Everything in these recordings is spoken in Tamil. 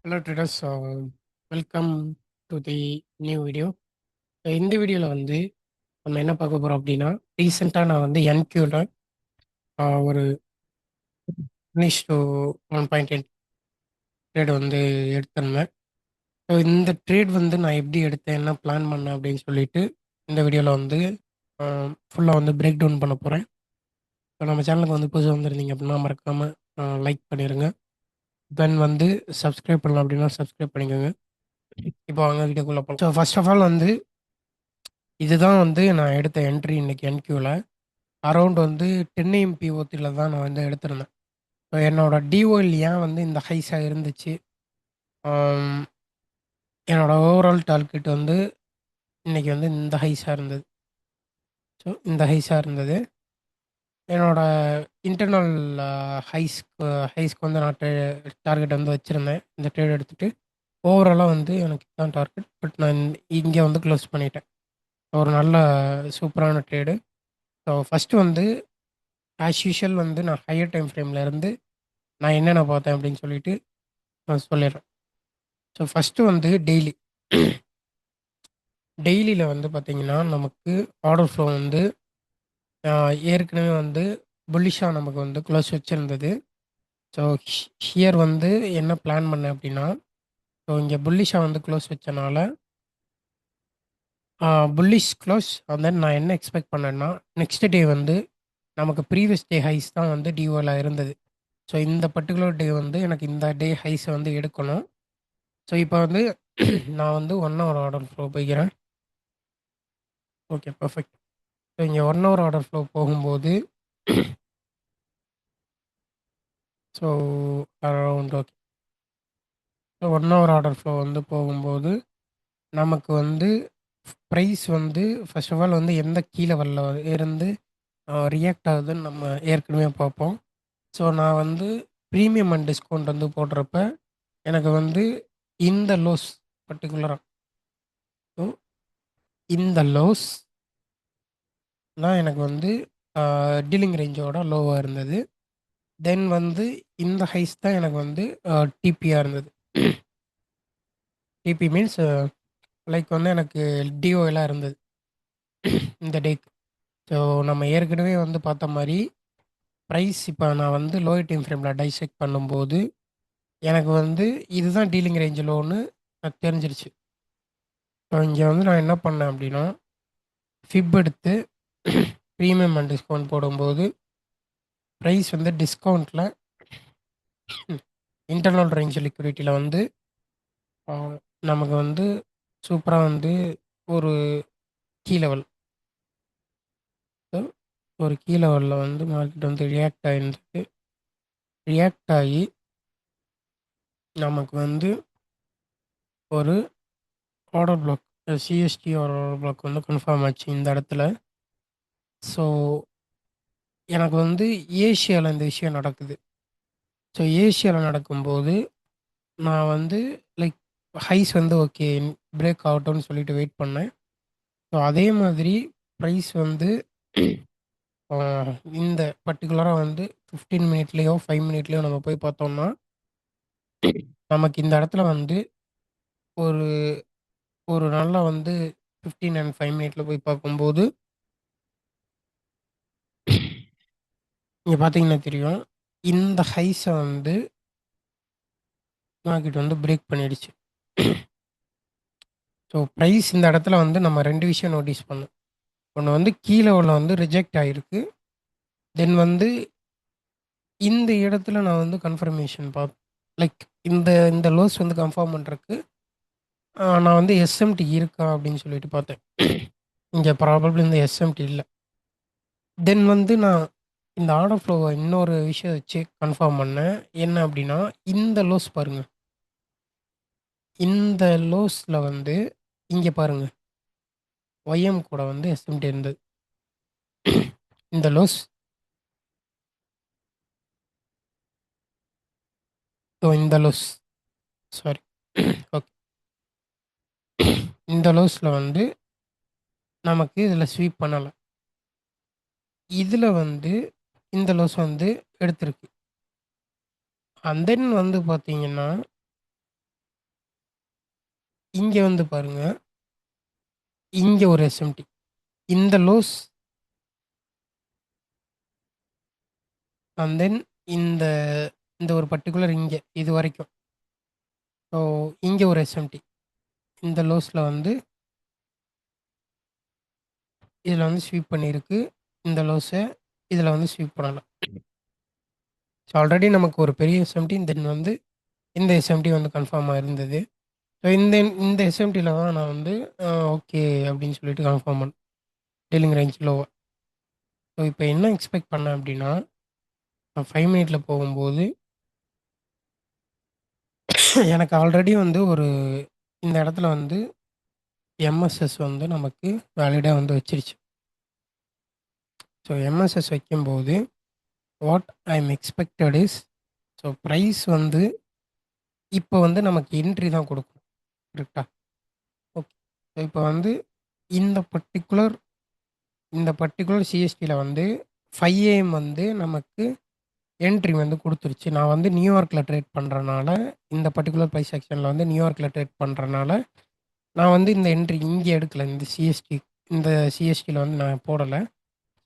Hello traders, welcome to the new video. இந்த வீடியோவில் வந்து நம்ம என்ன பார்க்க போகிறோம் அப்படின்னா, ரீசெண்டாக நான் வந்து என்கியூவில் ஒரு ஃபினிஷ் டு 1.8 ட்ரேட் வந்து எடுத்திருந்தேன். ஸோ இந்த ட்ரேட் வந்து நான் எப்படி எடுத்தேன், என்ன பிளான் பண்ணேன் அப்படின்னு சொல்லிட்டு இந்த வீடியோவில் வந்து ஃபுல்லாக வந்து பிரேக் டவுன் பண்ண போகிறேன். ஸோ நம்ம சேனலுக்கு வந்து புதுசாக வந்திருந்தீங்க அப்படின்னா மறக்காமல் லைக் பண்ணிடுங்க. தென் வந்து சப்ஸ்கிரைப் பண்ணலாம் அப்படின்னா சப்ஸ்கிரைப் பண்ணிக்கோங்க. இப்போ வாங்க வீடியோக்குள்ளே போகலாம். ஸோ ஃபர்ஸ்ட் ஆஃப் ஆல் வந்து இதுதான் வந்து நான் எடுத்த என்ட்ரி இன்னைக்கு என்கியூவில். அரௌண்ட் வந்து 10 AM பிஓடியில் தான் நான் வந்து எடுத்திருந்தேன். ஸோ என்னோட டிஓஎல் ஏன் வந்து இந்த ஹைஸாக இருந்துச்சு, ஆம், என்னோட ஓவரால் டார்கெட் வந்து இன்னைக்கு வந்து இந்த ஹைஸாக இருந்தது. ஸோ இந்த ஹைஸாக இருந்தது. என்னோட இன்டர்னல் ஹைஸ்க்கு வந்து நான் டார்கெட் வந்து வச்சுருந்தேன் இந்த ட்ரேட் எடுத்துகிட்டு. ஓவராலாக வந்து எனக்கு தான் டார்கெட். பட் நான் இங்கே வந்து க்ளோஸ் பண்ணிட்டேன். ஒரு நல்ல சூப்பரான ட்ரேடு. ஸோ ஃபஸ்ட்டு வந்து ஆஸ் யூஷுவல் வந்து நான் ஹையர் டைம் ஃப்ரேமில் இருந்து நான் என்னென்ன பார்த்தேன் அப்படின்னு சொல்லிட்டு நான் சொல்லிடுறேன். ஸோ ஃபஸ்ட்டு வந்து டெய்லியில் வந்து பார்த்தீங்கன்னா நமக்கு ஆர்டர் ஃப்ளோ வந்து ஏற்கனவே வந்து புல்லிஷாக நமக்கு வந்து க்ளோஸ் வச்சுருந்தது. ஸோ ஹியர் வந்து என்ன பிளான் பண்ணேன் அப்படின்னா, ஸோ இங்கே புல்லிஷாக வந்து க்ளோஸ் வச்சனால புல்லிஷ் க்ளோஸ் அண்ட் தென் நான் என்ன எக்ஸ்பெக்ட் பண்ணேன்னா, நெக்ஸ்ட் டே வந்து நமக்கு ப்ரீவியஸ் டே ஹைஸ் தான் வந்து டிஓவில் இருந்தது. ஸோ இந்த பர்டிகுலர் டே வந்து எனக்கு இந்த டே ஹைஸை வந்து எடுக்கணும். ஸோ இப்போ வந்து நான் வந்து 1 ஹவர் ஆர்டர் ஃப்ளோ போய்க்கிறேன். Okay, perfect. ஸோ இங்கே 1 ஹவர் ஆர்டர் ஃப்ளோ போகும்போது so around okay. So 1 hour order flow வந்து போகும்போது நமக்கு வந்து ப்ரைஸ் வந்து ஃபர்ஸ்ட் ஆஃப் ஆல் வந்து எந்த கீழே வரல இருந்து ரியாக்ட் ஆகுதுன்னு நம்ம ஏற்கனவே பார்ப்போம். ஸோ நான் வந்து ப்ரீமியம் அண்ட் டிஸ்கவுண்ட் வந்து போடுறப்ப எனக்கு வந்து இந்த லோஸ் பர்டிகுலராக, ஸோ இந்த லோஸ் தான் எனக்கு வந்து டீலிங் ரேஞ்சோட லோவாக இருந்தது. தென் வந்து இந்த ஹைஸ் தான் எனக்கு வந்து டிபியாக இருந்தது. டிபி மீன்ஸ் லைக் வந்து எனக்கு டிஓஎல்லாம் இருந்தது இந்த டேக்கு. ஸோ நம்ம ஏற்கனவே வந்து பார்த்த மாதிரி ப்ரைஸ் இப்போ நான் வந்து லோயர் டைம் ஃப்ரேமில் டைசெக்ட் பண்ணும்போது எனக்கு வந்து இதுதான் டீலிங் ரேஞ்ச் லோன்னு தெரிஞ்சிருச்சு. ஸோ இங்கே வந்து நான் என்ன பண்ணேன் அப்படின்னா, ஃபிப் எடுத்து ப்ரீமியம் அண்ட் டிஸ்கவுண்ட் போடும்போது ப்ரைஸ் வந்து டிஸ்கவுண்ட்டில் இன்டர்னல் ரேஞ்ச் லிக்விடிட்டியில் வந்து நமக்கு வந்து சூப்பராக வந்து ஒரு கீ லெவல், ஒரு கீ லெவலில் வந்து மார்க்கெட் வந்து ரியாக்ட் ஆகிருந்தது. ரியாக்ட் ஆகி நமக்கு வந்து ஒரு order black, CST order black வந்து கன்ஃபார்ம் ஆச்சு இந்த இடத்துல. ஸோ எனக்கு வந்து ஏஷியாவில் இந்த விஷயம் நடக்குது. ஸோ ஏஷியாவில் நடக்கும்போது நான் வந்து லைக் ஹைஸ் வந்து ஓகே பிரேக் ஆகட்டும்னு சொல்லிட்டு வெயிட் பண்ணேன். ஸோ அதே மாதிரி ப்ரைஸ் வந்து இந்த பர்டிகுலராக வந்து 15 மினிட்லேயோ 5 மினிட்லேயோ நம்ம போய் பார்த்தோம்னா நமக்கு இந்த இடத்துல வந்து ஒரு ஒரு நல்லா வந்து 15 அண்ட் 5 மினிட்ல போய் பார்க்கும்போது இங்கே பார்த்தீங்கன்னா தெரியும், இந்த ஹைஸை வந்து மார்க்கெட் வந்து பிரேக் பண்ணிடுச்சு. ஸோ ப்ரைஸ் இந்த இடத்துல வந்து நம்ம 2 விஷயம் நோட்டீஸ் பண்ணோம். ஒன்று வந்து கீழே உள்ள வந்து ரிஜெக்ட் ஆகிருக்கு. தென் வந்து இந்த இடத்துல நான் வந்து கன்ஃபர்மேஷன் லைக் இந்த இந்த லோஸ் வந்து கன்ஃபார்ம் பண்ணுறதுக்கு நான் வந்து எஸ்எம்டி இருக்கா அப்படின்னு சொல்லிட்டு பார்த்தேன். இங்கே ப்ராபபிள் இந்த எஸ்எம்டி இல்லை. தென் வந்து நான் இந்த ஆர்டர் ஃப்ளோவை இன்னொரு விஷயம் வச்சு கன்ஃபார்ம் பண்ணேன். என்ன அப்படின்னா, இந்த லோஸ் பாருங்க, இந்த லோஸில் வந்து இங்கே பாருங்க, ஒய்எம் கூட வந்து எஸ்எம்டி இருந்தது. இந்த லோஸ், ஸோ இந்த லோஸ், சாரி, ஓகே, இந்த லோஸில் வந்து நமக்கு இதில் ஸ்வீப் பண்ணலை. இதில் வந்து இந்த லோஸ் வந்து எடுத்திருக்கு. அண்ட் தென் வந்து பார்த்தீங்கன்னா இங்க வந்து பாருங்க, இங்க ஒரு எஸ்எம்டி. இந்த லோஸ் அண்ட் தென் இந்த இந்த ஒரு பர்ட்டிகுலர் இங்க இதுவரைக்கும். ஸோ இங்க ஒரு எஸ்எம்டி. இந்த லோஸ்ல வந்து இதுல வந்து ஸ்வீப் பண்ணியிருக்கு. இந்த லோஸ இதுல வந்து ஸ்வீப் பண்ணலாம். ஸோ ஆல்ரெடி நமக்கு ஒரு பெரிய எஸ்எம்டி தென் வந்து இந்த எஸ்எம்டி வந்து கன்ஃபார்மா இருந்தது. ஸோ இந்த எஸ்எம்டில தான் நான் வந்து ஓகே அப்படின்னு சொல்லிட்டு கன்ஃபார்ம் பண்ணேன். டெய்லிங் ரேஞ்ச் லோவா. ஸோ இப்போ என்ன எக்ஸ்பெக்ட் பண்ணேன் அப்படின்னா, நான் 5 மினிட்ல போகும்போது எனக்கு ஆல்ரெடி வந்து ஒரு இந்த இடத்துல வந்து எம்எஸ்எஸ் வந்து நமக்கு வேலிடா வந்து வச்சிருச்சு. ஸோ எம்எஸ்எஸ் வைக்கும்போது what I am expected is so price வந்து இப்போ வந்து நமக்கு என்ட்ரி தான் கொடுக்கும். கரெக்டா? ஓகே. ஸோ இப்போ வந்து இந்த பர்ட்டிகுலர் இந்த பர்ட்டிகுலர் சிஎஸ்டியில் வந்து 5 ஏஎம் வந்து நமக்கு என்ட்ரி வந்து குடுத்துருச்சு. நான் வந்து நியூயார்க்ல ட்ரேட் பண்றனால, இந்த பர்ட்டிகுலர் பிரைஸ் செக்ஷன்ல வந்து நியூயார்க்ல ட்ரேட் பண்றனால, நான் வந்து இந்த என்ட்ரி இங்க எடுக்கல. இந்த சிஎஸ்டில வந்து நான் போடல.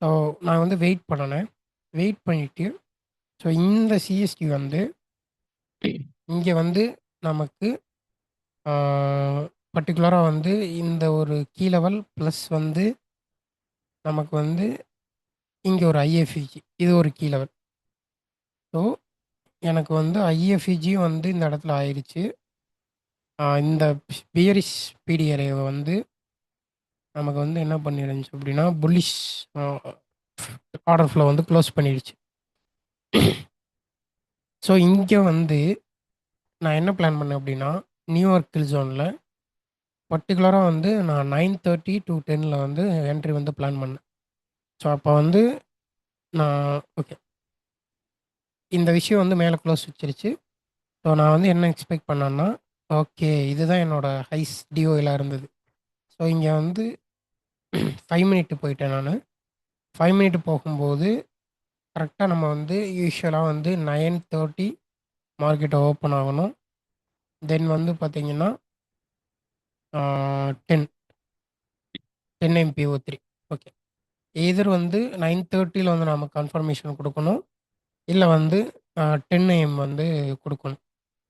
ஸோ நான் வந்து வெயிட் பண்ணுனேன். வெயிட் பண்ணிட்டு, ஸோ இந்த சிஎஸ்டி வந்து இங்க வந்து நமக்கு ஆ பர்ட்டிகுலரா வந்து இந்த ஒரு கீ லெவல் பிளஸ் வந்து நமக்கு வந்து இங்க ஒரு ஐஎஃப்இஜி இது ஒரு கீ லெவல். ஸோ எனக்கு வந்து ஐஎஃப்இஜியும் வந்து இந்த இடத்துல ஆயிருச்சு. இந்த பியரிஷ் பிடிஆரை வந்து நமக்கு வந்து என்ன பண்ணிருந்துச்சு அப்படின்னா, புல்லிஷ் அ ஆர்டர் ஃப்ளோ வந்து க்ளோஸ் பண்ணிடுச்சு. ஸோ இங்க வந்து நான் என்ன பிளான் பண்ணேன் அப்படின்னா, நியூயார்க் கில் ஜோன்ல பர்ட்டிகுலரா வந்து நான் 9:30 டூ 10ல வந்து என்ட்ரி வந்து பிளான் பண்ணேன். ஸோ அப்ப வந்து நான் ஓகே. இந்த விஷயம் வந்து மேல க்ளோஸ் வச்சிருச்சு. ஸோ நான் வந்து என்ன எக்ஸ்பெக்ட் பண்ணேன்னா, ஓகே இதுதான் என்னோட ஹைஸ் டிஓல இருந்தது. ஸோ இங்க வந்து 5 மினிட் போயிட்டேன் நானு. 5 மினிட் போகும்போது கரெக்ட்டா நம்ம வந்து யூசுவலா வந்து 9:30 மார்க்கெட் ஓப்பன் ஆகணும். தென் வந்து பார்த்தீங்கன்னா, ஆ 10 10 எம்பிஓ3 ஓகே. எய்தர் வந்து 9:30ல வந்து நாம கன்ஃபர்மேஷன் குடுக்கணும். இல்ல வந்து 10 ஏஎம் வந்து குடுக்கணும்.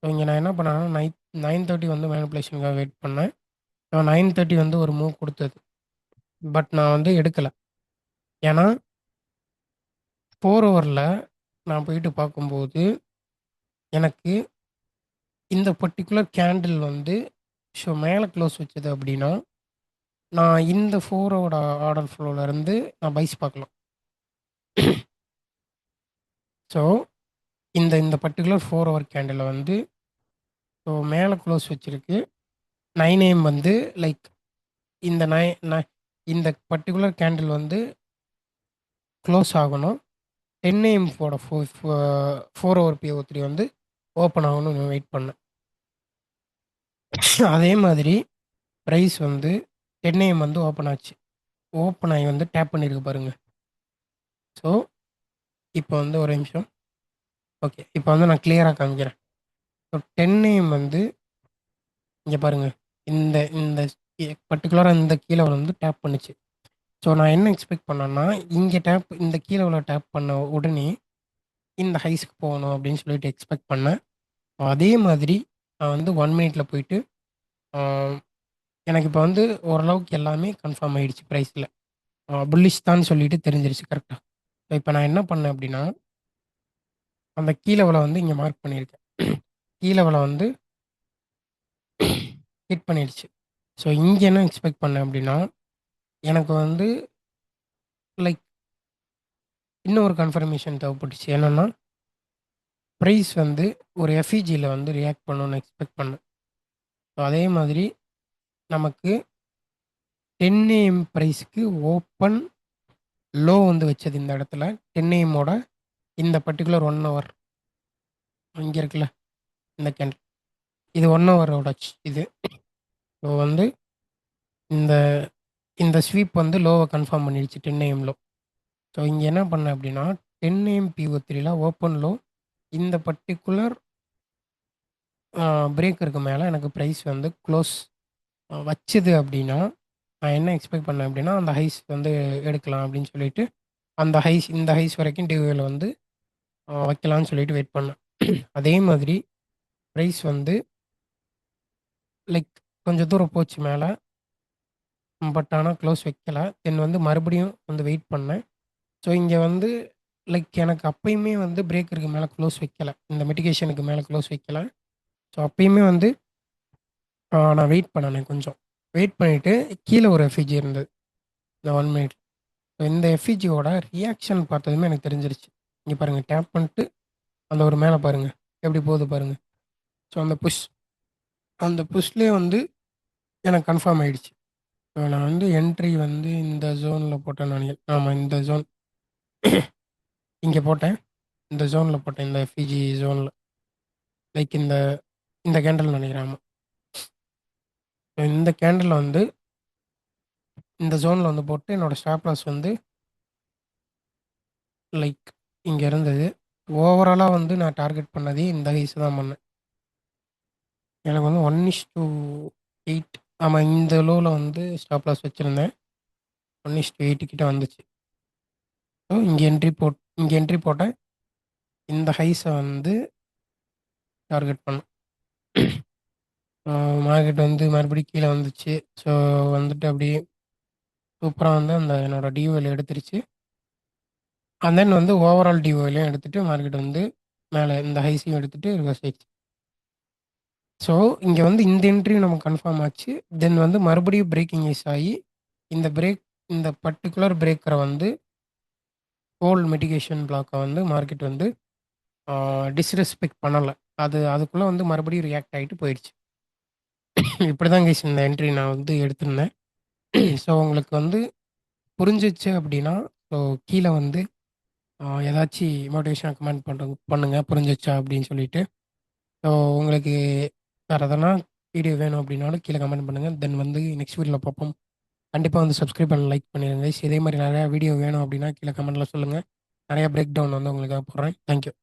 ஸோ இங்க நான் என்ன பண்ணேன்னா, 9:30 வந்து மேனிபுலேஷனுக்காக வெயிட் பண்ணேன். 9:30 வந்து ஒரு மூவ் குடுத்தது. பட் நான் வந்து எடுக்கல. ஏன்னா 4 ஹவர்ல நான் போயிட்டு பார்க்கும்போது, எனக்கு இந்த பர்ட்டிகுலர் கேண்டில் வந்து மேல க்ளோஸ் வச்சது அப்படின்னா, நான் இந்த 4 ஓட ஆர்டர் ஃப்ளோல இருந்து நான் பைஸ் பார்க்கலாம். ஸோ இந்த இந்த பர்ட்டிகுலர் 4 ஹவர் கேண்டில்ல வந்து மேல க்ளோஸ் வச்சிருக்கு. 9 ஏஎம் வந்து லைக் இந்த இந்த பர்ட்டிகுலர் கேண்டில் வந்து க்ளோஸ் ஆகணும். 10 ஏஎம் ஓட 4 ஹவர் பிஓ3 வந்து ஓப்பன் ஆகணும்னு வெயிட் பண்ணேன். அதே மாதிரி பிரைஸ் வந்து 10 ஏஎம் வந்து ஓப்பன் ஆச்சு. ஓப்பன் ஆகி வந்து டேப் பண்ணியிருக்கு பாருங்க. ஸோ இப்போ வந்து ஒரு நிமிஷம். ஓகே. இப்போ வந்து நான் கிளியரா காமிக்கிறேன். ஸோ 10 ஏஎம் வந்து இங்க பாருங்க. இந்த இந்த பர்ட்டிகுலரா இந்த கீழ வந்து டேப் பண்ணுச்சு. ஸோ நான் என்ன எக்ஸ்பெக்ட் பண்ணேன்னா, இந்த கீழ உள்ள டேப் பண்ண உடனே இந்த ஹைஸ்க்கு போகணும் அப்படின்னு சொல்லிட்டு எக்ஸ்பெக்ட் பண்ணேன். அதே மாதிரி நான் வந்து 1 மினிட்ல போயிட்டு ஆ எனக்கு இப்போ வந்து ஓரளவுக்கு எல்லாமே கன்ஃபார்ம் ஆயிடுச்சு பிரைஸ்ல. புல்லிஷ் தான் சொல்லிட்டு தெரிஞ்சிருச்சு கரெக்ட்டா. இப்ப நான் என்ன பண்ணேன் அப்டின்னா, அந்த கீ லெவல வந்து இங்க மார்க் பண்ணியிருக்கேன். கீ லெவல வந்து ஹிட் பண்ணிடுச்சு. ஸோ இங்க என்ன எக்ஸ்பெக்ட் பண்ணேன் அப்டின்னா, எனக்கு வந்து லைக் இன்னும் ஒரு கன்ஃபர்மேஷன் தேவைப்பட்டுச்சு. என்னன்னா, பிரைஸ் வந்து ஒரு எஃப்இஜில வந்து ரியாக்ட் பண்ணும்னு எக்ஸ்பெக்ட் பண்ணேன். ஸோ அதே மாதிரி நமக்கு 10 ஏஎம் பிரைஸ்க்கு ஓப்பன் லோ வந்து வச்சது இந்த இடத்துல 10 ஏஎம்மோட இந்த பர்ட்டிகுலர் 1 ஹவர் இங்க இருக்குல்ல, இந்த கேண்டில். இது 1 ஹவரோட இது. ஸோ வந்து இந்த இந்த ஸ்வீப் வந்து லோவ கன்ஃபார்ம் பண்ணிடுச்சு 10 ஏஎம் லோ. ஸோ இங்க என்ன பண்ணேன் அப்டின்னா, 10 ஏஎம் பிஓ3ல ஓப்பன் லோ இந்த பர்ட்டிகுலர் பிரேக்கருக்கு மேல எனக்கு பிரைஸ் வந்து க்ளோஸ் வச்சது அப்படின்னா, நான் என்ன எக்ஸ்பெக்ட் பண்ணேன் அப்படின்னா, அந்த ஹைஸ் வந்து எடுக்கலாம் அப்படின்னு சொல்லிட்டு, அந்த ஹைஸ் இந்த ஹைஸ் வரைக்கும் டியூவேல வந்து வைக்கலான்னு சொல்லிட்டு வெயிட் பண்ணேன். அதே மாதிரி பிரைஸ் வந்து லைக் கொஞ்சம் தூரம் போச்சு மேல. பட் ஆனா க்ளோஸ் வைக்கல. தென் வந்து மறுபடியும் வந்து வெயிட் பண்ணேன். ஸோ இங்க வந்து லைக் எனக்கு அப்பயுமே வந்து பிரேக்கருக்கு மேல க்ளோஸ் வைக்கல. இந்த மிட்டிகேஷனுக்கு மேல க்ளோஸ் வைக்கல. ஸோ அப்பயுமே வந்து நான் வெயிட் பண்ணுனேன் கொஞ்சம். வெயிட் பண்ணிட்டு கீழ ஒரு எஃப்இஜி இருந்தது. இந்த 1 மினிட். இந்த எஃப்இஜியோட ரியாக்ஷன் பார்த்ததுமே எனக்கு தெரிஞ்சிருச்சு. இங்க பாருங்க டேப் பண்ணிட்டு அந்த ஒரு மேல பாருங்க. எப்படி போகுது பாருங்க. ஸோ அந்த புஷ்லயே வந்து எனக்கு கன்ஃபார்ம் ஆயிடுச்சு. நான் வந்து என்ட்ரி வந்து இந்த ஜோன்ல போட்டேன்னு நெனைக்கிறேன். ஆமா இந்த ஜோன். இங்க போட்டேன். இந்த ஜோன்ல போட்டேன். இந்த எஃப்இஜி ஜோன்ல. லைக் இந்த கேண்டில் நெனைக்கிறேன். ஆமா. இந்த கேண்டில்ல வந்து இந்த ஜோன்ல வந்து போட்டு என்னோட ஸ்டாப் லாஸ் வந்து லைக் இங்க இருந்தது. ஓவராலா வந்து நான் டார்கெட் பண்ணதே இந்த ஹைஸ் தான் பண்ணேன். எனக்கு வந்து 1:8. ஆமா இந்த லோல வந்து ஸ்டாப் லாஸ் வச்சிருந்தேன். 1:8 கிட்ட வந்துச்சு. ஸோ இங்க என்ட்ரி போட்டேன். இந்த ஹைஸ வந்து டார்கெட் பண்ணேன். மார்க்கெட் வந்து மறுபடியும் கீழ வந்துச்சு. ஸோ வந்துட்டு அப்படியே சூப்பரா வந்து அந்த என்னோட டியூஎல் எடுத்துருச்சு. அண்ட் தென் வந்து ஓவரால் டியூஎலையும் எடுத்துட்டு மார்க்கெட் வந்து மேல இந்த ஹைஸையும் எடுத்துட்டு ரிவர்ஸ் ஆயிடுச்சு. ஸோ இங்க வந்து இந்த என்ட்ரியும் நமக்கு கன்ஃபார்ம் ஆச்சு. தென் வந்து மறுபடியும் பிரேக்கிங் ஐஸ் ஆயி, இந்த பர்ட்டிகுலர் பிரேக்கர வந்து ஹோல் மிட்டிகேஷன் பிளாக்க வந்து மார்க்கெட் வந்து ஆ டிஸ்ரெஸ்பெக்ட் பண்ணல. அதுக்குள்ள வந்து மறுபடியும் ரியாக்ட் ஆயிட்டு போயிடுச்சு. இப்படிதான் கைஸ் இந்த என்ட்ரி நான் வந்து எடுத்திருந்தேன். ஸோ உங்களுக்கு வந்து புரிஞ்சுச்சு அப்படின்னா, ஸோ கீழ வந்து ஏதாச்சு மோட்டிவேஷனா கமெண்ட் பண்ணுங்க புரிஞ்சுச்சா அப்படின்னு சொல்லிட்டு. ஸோ உங்களுக்கு வேற எதனா வீடியோ வேணும் அப்படின்னாலும் கீழ கமெண்ட் பண்ணுங்க. தென் வந்து நெக்ஸ்ட் வீடியோல பார்ப்போம். கண்டிப்பா வந்து சப்ஸ்கிரைப் பண்ணி லைக் பண்ணிருங்க கைஸ். இதே மாரி நெறைய வீடியோ வேணும் அப்படின்னா கீழ கமெண்ட்ல சொல்லுங்க. நெறைய பிரேக் டவுன் வந்து உங்களுக்காக போடுறேன். Thank you.